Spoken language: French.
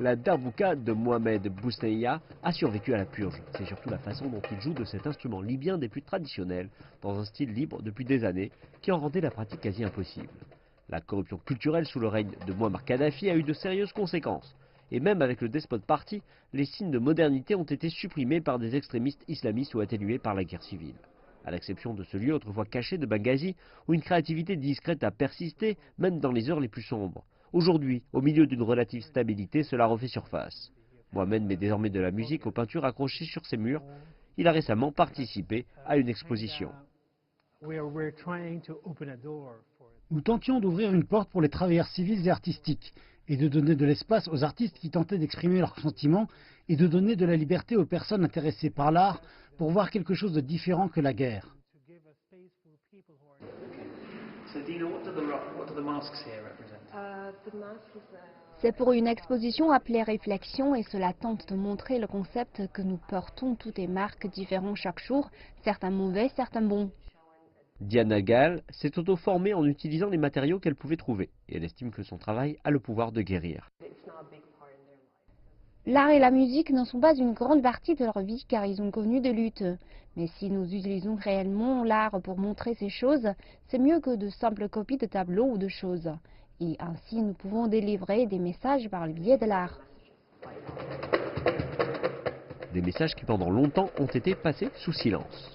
La darbouka de Mohamed Bousneia a survécu à la purge. C'est surtout la façon dont il joue de cet instrument libyen des plus traditionnels, dans un style libre depuis des années, qui en rendait la pratique quasi impossible. La corruption culturelle sous le règne de Muammar Kadhafi a eu de sérieuses conséquences. Et même avec le Despot Party, les signes de modernité ont été supprimés par des extrémistes islamistes ou atténués par la guerre civile. À l'exception de ce lieu autrefois caché de Benghazi, où une créativité discrète a persisté, même dans les heures les plus sombres. Aujourd'hui, au milieu d'une relative stabilité, cela refait surface. Mohamed met désormais de la musique aux peintures accrochées sur ses murs. Il a récemment participé à une exposition. Nous tentions d'ouvrir une porte pour les travailleurs civils et artistiques, et de donner de l'espace aux artistes qui tentaient d'exprimer leurs sentiments, et de donner de la liberté aux personnes intéressées par l'art pour voir quelque chose de différent que la guerre. C'est pour une exposition appelée Réflexion et cela tente de montrer le concept que nous portons toutes des marques différentes chaque jour, certains mauvais, certains bons. Diana Gall s'est auto-formée en utilisant les matériaux qu'elle pouvait trouver et elle estime que son travail a le pouvoir de guérir. L'art et la musique ne sont pas une grande partie de leur vie car ils ont connu des luttes. Mais si nous utilisons réellement l'art pour montrer ces choses, c'est mieux que de simples copies de tableaux ou de choses. Et ainsi nous pouvons délivrer des messages par le biais de l'art. Des messages qui pendant longtemps ont été passés sous silence.